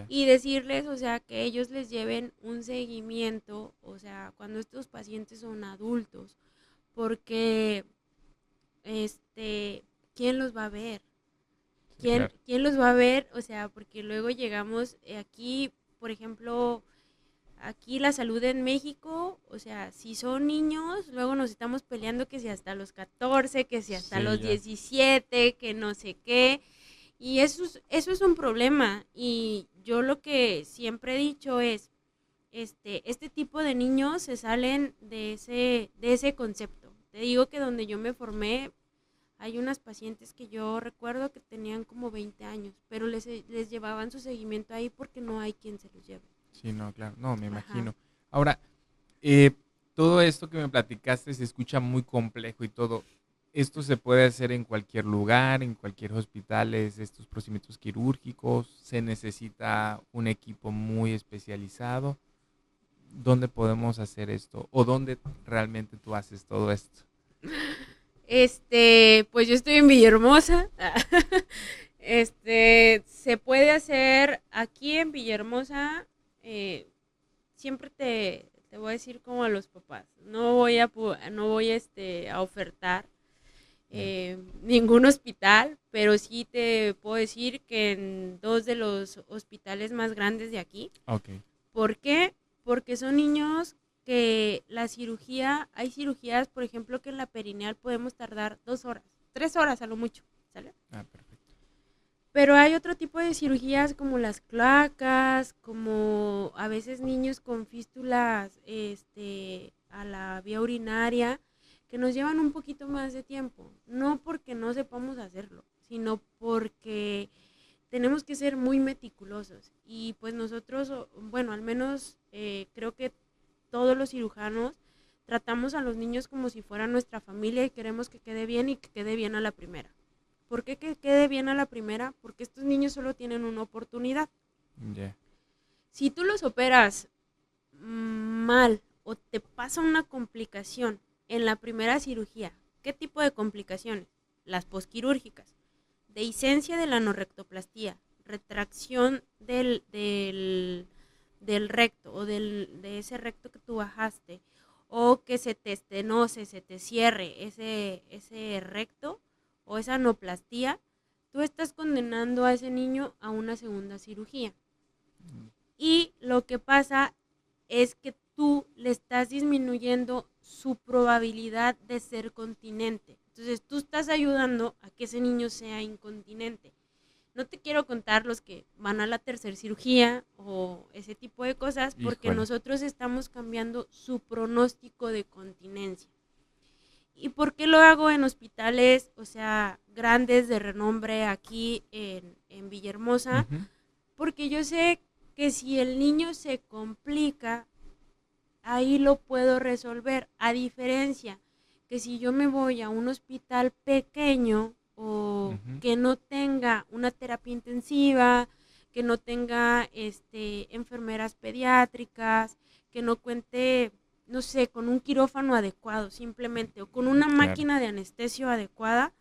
y decirles, o sea, que ellos les lleven un seguimiento, o sea, cuando estos pacientes son adultos, porque, ¿quién los va a ver? ¿Quién los va a ver? O sea, porque luego llegamos aquí, por ejemplo, aquí la salud en México, o sea, si son niños, luego nos estamos peleando que si hasta los 14, que si hasta los 17, que no sé qué, y eso es un problema, y yo lo que siempre he dicho es, este tipo de niños se salen de ese concepto. Te digo que donde yo me formé, hay unas pacientes que yo recuerdo que tenían como 20 años, pero les llevaban su seguimiento ahí porque no hay quien se los lleve. Sí, no, claro, no, me imagino. Ahora, todo esto que me platicaste se escucha muy complejo y todo. ¿Esto se puede hacer en cualquier lugar, en cualquier hospital, estos procedimientos quirúrgicos? ¿Se necesita un equipo muy especializado? ¿Dónde podemos hacer esto? ¿O dónde realmente tú haces todo esto? Pues yo estoy en Villahermosa. Se puede hacer aquí en Villahermosa. Siempre te voy a decir como a los papás, no voy a ofertar ningún hospital, pero sí te puedo decir que en 2 de los hospitales más grandes de aquí. Okay. ¿Por qué? Porque son niños que hay cirugías, por ejemplo, que en la perineal podemos tardar 2 horas. 3 horas a lo mucho, ¿sale? Perfecto. Pero hay otro tipo de cirugías como las cloacas, como a veces niños con fístulas a la vía urinaria, que nos llevan un poquito más de tiempo. No porque no sepamos hacerlo, sino porque tenemos que ser muy meticulosos. Y pues nosotros, bueno, al menos creo que todos los cirujanos tratamos a los niños como si fueran nuestra familia y queremos que quede bien y que quede bien a la primera. ¿Por qué que quede bien a la primera? Porque estos niños solo tienen una oportunidad. Yeah. Si tú los operas mal o te pasa una complicación en la primera cirugía, ¿qué tipo de complicaciones? Las posquirúrgicas, dehiscencia de la anorrectoplastía, retracción del recto o de ese recto que tú bajaste, o que se te estenose, se te cierre ese recto o esa anoplastía, tú estás condenando a ese niño a una segunda cirugía. Y lo que pasa es que tú le estás disminuyendo su probabilidad de ser continente. Entonces tú estás ayudando a que ese niño sea incontinente. No te quiero contar los que van a la tercera cirugía o ese tipo de cosas, porque nosotros estamos cambiando su pronóstico de continencia. ¿Y por qué lo hago en hospitales, o sea, grandes de renombre aquí en Villahermosa? Uh-huh. Porque yo sé que si el niño se complica, ahí lo puedo resolver. A diferencia que si yo me voy a un hospital pequeño o uh-huh. que no tenga una terapia intensiva, que no tenga enfermeras pediátricas, que no cuente, no sé, con un quirófano adecuado simplemente, o con una máquina de anestesio adecuada,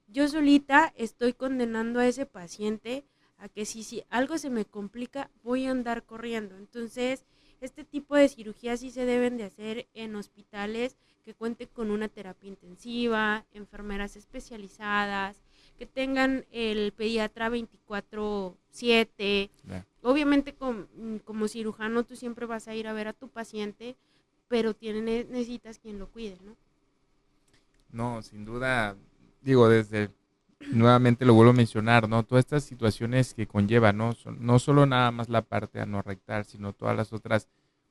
yo solita estoy condenando a ese paciente a que si algo se me complica, voy a andar corriendo. Entonces, este tipo de cirugías sí se deben de hacer en hospitales que cuenten con una terapia intensiva, enfermeras especializadas, que tengan el pediatra 24/7. Yeah. Obviamente como cirujano tú siempre vas a ir a ver a tu paciente, pero necesitas quien lo cuide, ¿no? No, sin duda, digo, nuevamente lo vuelvo a mencionar, ¿no? Todas estas situaciones que conllevan, ¿no? No solo nada más la parte anorrectal, sino todas las otras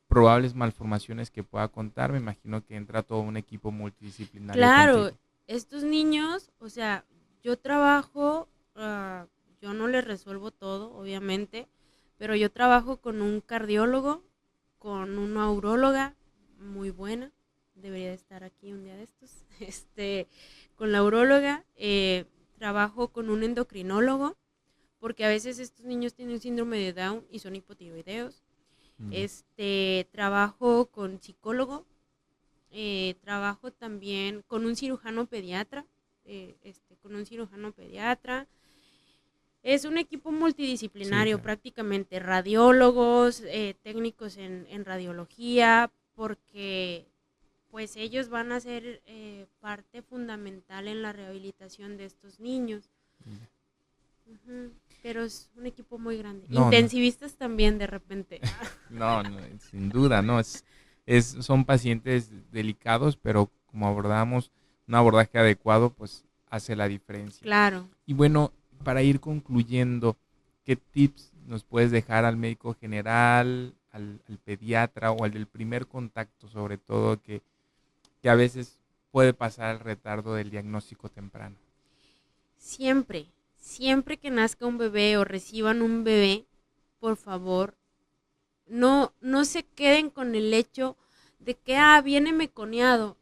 probables malformaciones que pueda contar. Me imagino que entra todo un equipo multidisciplinario. Claro, contigo. Estos niños, o sea, yo trabajo, yo no les resuelvo todo, obviamente, pero yo trabajo con un cardiólogo, con una uróloga muy buena, debería de estar aquí un día de estos, con la uróloga, trabajo con un endocrinólogo, porque a veces estos niños tienen síndrome de Down y son hipotiroideos. Trabajo con psicólogo, trabajo también con un cirujano pediatra, Es un equipo multidisciplinario, sí, claro. Prácticamente radiólogos, técnicos en radiología, porque pues ellos van a ser parte fundamental en la rehabilitación de estos niños. Uh-huh. Pero es un equipo muy grande. No, intensivistas no. También de repente. No, sin duda, no. Son pacientes delicados, pero como abordamos un abordaje adecuado, pues hace la diferencia. Claro. Y bueno, para ir concluyendo, ¿qué tips nos puedes dejar al médico general, al pediatra o al del primer contacto, sobre todo, que a veces puede pasar el retardo del diagnóstico temprano? Siempre que nazca un bebé o reciban un bebé, por favor, no se queden con el hecho de que, viene meconeado,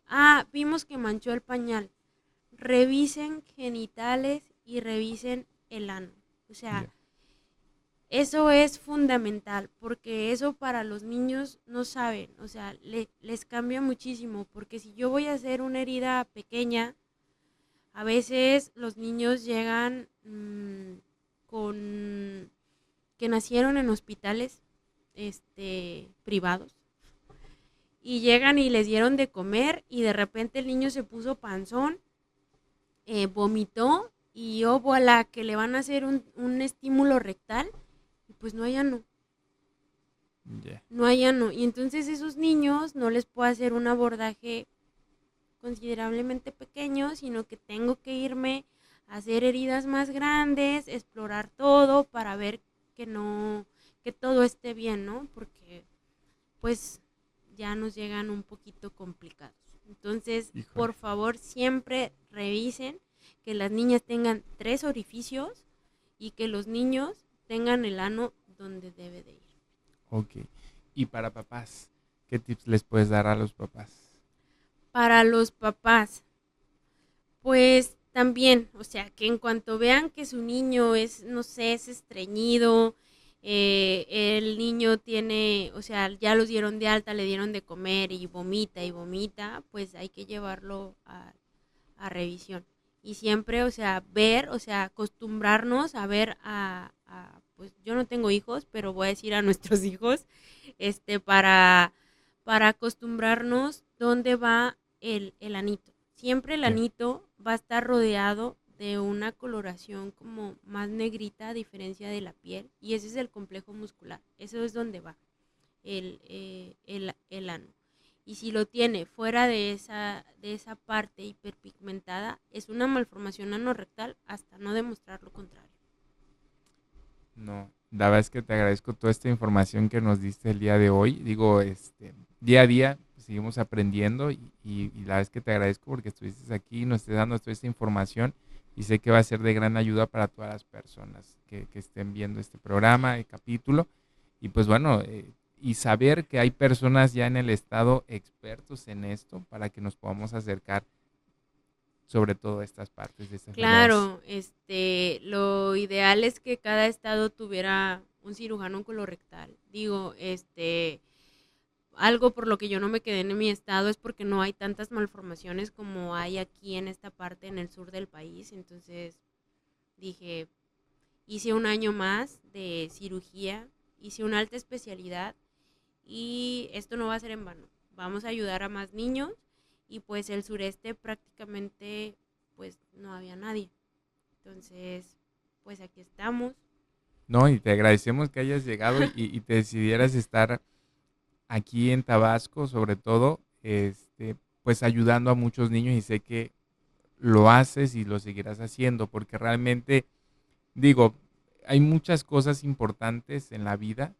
vimos que manchó el pañal. Revisen genitales y revisen el ano. O sea, eso es fundamental, porque eso para los niños no saben, o sea, les cambia muchísimo, porque si yo voy a hacer una herida pequeña, a veces los niños llegan que nacieron en hospitales privados y llegan y les dieron de comer y de repente el niño se puso panzón, vomitó y voilà, que le van a hacer un estímulo rectal y pues no hay ano. Yeah. No hay ano. Y entonces esos niños no les puedo hacer un abordaje considerablemente pequeño, sino que tengo que irme a hacer heridas más grandes, explorar todo para ver que todo esté bien, ¿no? Porque pues ya nos llegan un poquito complicados. Entonces, Híjole. por favor, siempre revisen que las niñas tengan 3 orificios y que los niños tengan el ano donde debe de ir. Ok. Y para papás, ¿qué tips les puedes dar a los papás? Para los papás, pues también, o sea, que en cuanto vean que su niño es, no sé, es estreñido, el niño tiene, o sea, ya los dieron de alta, le dieron de comer y vomita, pues hay que llevarlo a revisión. Y siempre, o sea, ver, o sea, acostumbrarnos a ver pues yo no tengo hijos, pero voy a decir a nuestros hijos, para acostumbrarnos dónde va el anito. Siempre el anito va a estar rodeado de una coloración como más negrita a diferencia de la piel, y ese es el complejo muscular, eso es donde va el ano. Y si lo tiene fuera de esa parte hiperpigmentada, es una malformación anorrectal hasta no demostrar lo contrario. No, la verdad es que te agradezco toda esta información que nos diste el día de hoy. Digo, día a día seguimos aprendiendo y la verdad es que te agradezco porque estuviste aquí, nos estés dando toda esta información y sé que va a ser de gran ayuda para todas las personas que estén viendo este programa, el capítulo. Y pues bueno, y saber que hay personas ya en el estado expertos en esto para que nos podamos acercar sobre todo estas partes de estas Claro, lo ideal es que cada estado tuviera un cirujano colorectal. Digo, algo por lo que yo no me quedé en mi estado es porque no hay tantas malformaciones como hay aquí en esta parte, en el sur del país. Entonces dije, hice un año más de cirugía, hice una alta especialidad y esto no va a ser en vano. Vamos a ayudar a más niños y pues el sureste prácticamente pues no había nadie. Entonces, pues aquí estamos. No, y te agradecemos que hayas llegado y te decidieras estar aquí en Tabasco, sobre todo, pues ayudando a muchos niños y sé que lo haces y lo seguirás haciendo porque realmente, digo, hay muchas cosas importantes en la vida,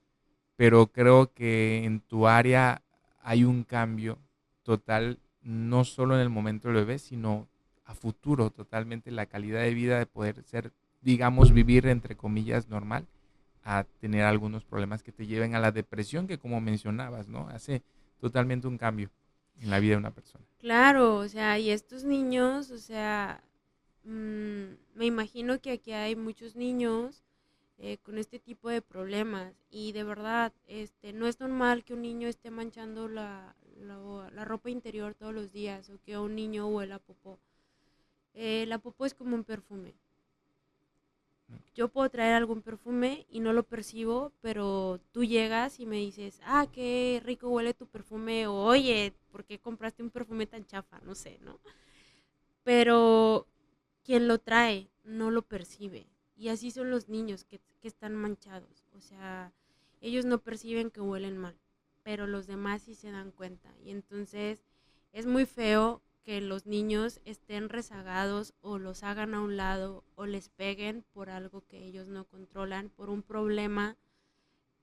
pero creo que en tu área hay un cambio total, no solo en el momento del bebé, sino a futuro, totalmente la calidad de vida de poder ser, digamos, vivir entre comillas normal, a tener algunos problemas que te lleven a la depresión, que como mencionabas, ¿no? Hace totalmente un cambio en la vida de una persona. Claro, o sea, y estos niños, o sea, me imagino que aquí hay muchos niños con este tipo de problemas y de verdad, no es normal que un niño esté manchando la ropa interior todos los días o que un niño huela popó. La popó es como un perfume. Yo puedo traer algún perfume y no lo percibo, pero tú llegas y me dices, ah, qué rico huele tu perfume, o oye, ¿por qué compraste un perfume tan chafa? No sé, ¿no? Pero quien lo trae no lo percibe. Y así son los niños que están manchados. O sea, ellos no perciben que huelen mal, pero los demás sí se dan cuenta. Y entonces es muy feo que los niños estén rezagados o los hagan a un lado o les peguen por algo que ellos no controlan, por un problema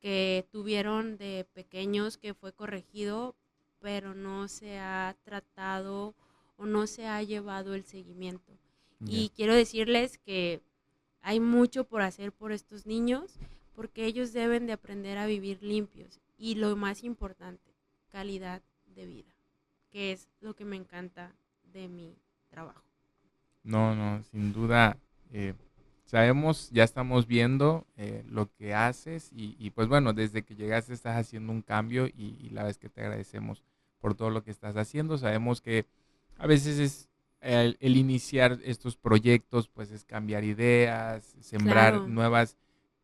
que tuvieron de pequeños que fue corregido, pero no se ha tratado o no se ha llevado el seguimiento. Yeah. Y quiero decirles que hay mucho por hacer por estos niños, porque ellos deben de aprender a vivir limpios y lo más importante, calidad de vida, que es lo que me encanta de mi trabajo. No, sin duda, sabemos, ya estamos viendo lo que haces y pues bueno, desde que llegaste estás haciendo un cambio y la verdad es que te agradecemos por todo lo que estás haciendo. Sabemos que a veces es el iniciar estos proyectos, pues es cambiar ideas, sembrar Claro.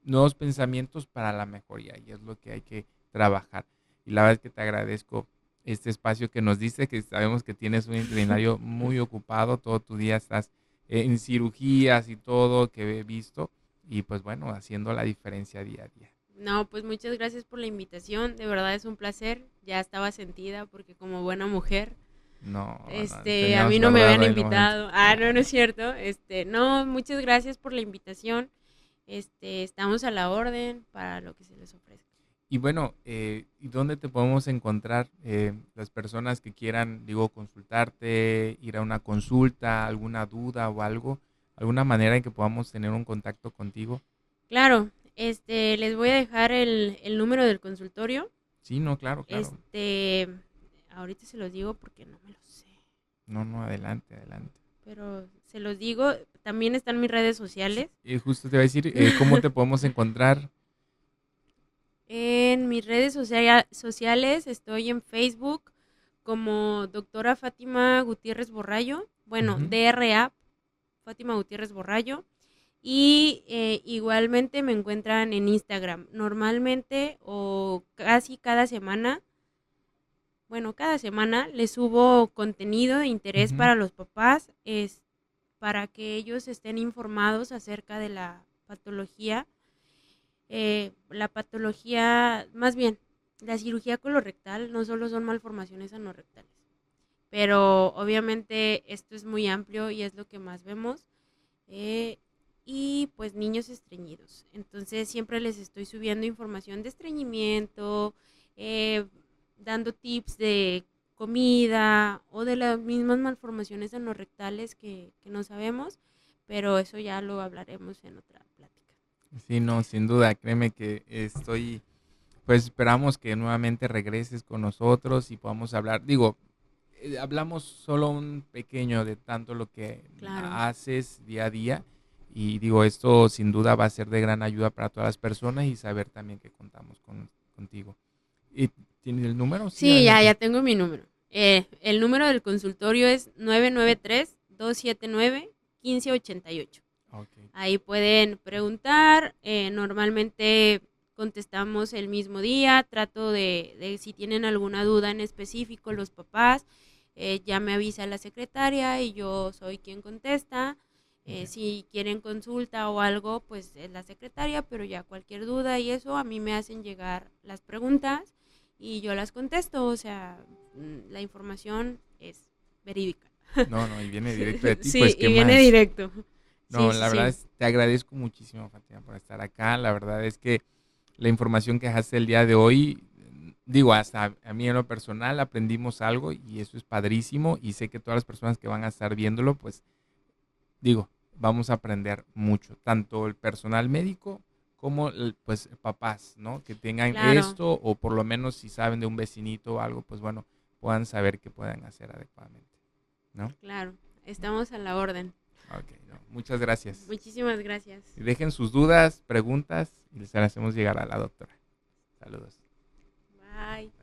nuevos pensamientos para la mejoría y es lo que hay que trabajar. Y la verdad es que te agradezco este espacio que nos diste, que sabemos que tienes un itinerario muy ocupado, todo tu día estás en cirugías y todo que he visto y pues bueno, haciendo la diferencia día a día. No, pues muchas gracias por la invitación, de verdad es un placer, ya estaba sentida porque como buena mujer, No, a mí no me habían invitado. No es cierto. No, muchas gracias por la invitación. Estamos a la orden para lo que se les ofrezca. Y bueno, ¿y dónde te podemos encontrar las personas que quieran, consultarte, ir a una consulta, alguna duda o algo, alguna manera en que podamos tener un contacto contigo? Claro, les voy a dejar el número del consultorio. Sí, no, claro. Ahorita se los digo porque no me lo sé. No, adelante. Pero se los digo, también están mis redes sociales. Y justo te iba a decir, ¿cómo te podemos encontrar? En mis redes sociales estoy en Facebook como doctora Fátima Gutiérrez Borrallo, DRA, Fátima Gutiérrez Borrallo, y igualmente me encuentran en Instagram, normalmente o casi cada semana les subo contenido de interés para los papás, para que ellos estén informados acerca de la patología. La cirugía colorectal no solo son malformaciones anorrectales, pero obviamente esto es muy amplio y es lo que más vemos, y pues niños estreñidos. Entonces siempre les estoy subiendo información de estreñimiento, dando tips de comida o de las mismas malformaciones anorrectales que no sabemos, pero eso ya lo hablaremos en otra plática. Sí, no, sin duda, créeme que pues esperamos que nuevamente regreses con nosotros y podamos hablar. Hablamos solo un pequeño de tanto lo que haces día a día y esto sin duda va a ser de gran ayuda para todas las personas y saber también que contamos contigo. ¿Y tienes el número? Sí, ya tengo mi número. El número del consultorio es 993-279-1588. Okay. Ahí pueden preguntar, normalmente contestamos el mismo día, trato de si tienen alguna duda en específico los papás, ya me avisa la secretaria y yo soy quien contesta. Si quieren consulta o algo, pues es la secretaria, pero ya cualquier duda y eso, a mí me hacen llegar las preguntas y yo las contesto, o sea, la información es verídica. No, y viene directo de ti, sí, pues, ¿qué y viene más? directo. No, la verdad es, te agradezco muchísimo, Fátima, por estar acá. La verdad es que la información que dejaste el día de hoy, hasta a mí en lo personal aprendimos algo y eso es padrísimo y sé que todas las personas que van a estar viéndolo, pues, vamos a aprender mucho, tanto el personal médico como, pues, papás, ¿no? Que tengan esto o por lo menos si saben de un vecinito o algo, pues, bueno, puedan saber qué pueden hacer adecuadamente, ¿no? Claro, estamos a la orden. Ok, muchas gracias. Muchísimas gracias. Y dejen sus dudas, preguntas y les hacemos llegar a la doctora. Saludos. Bye.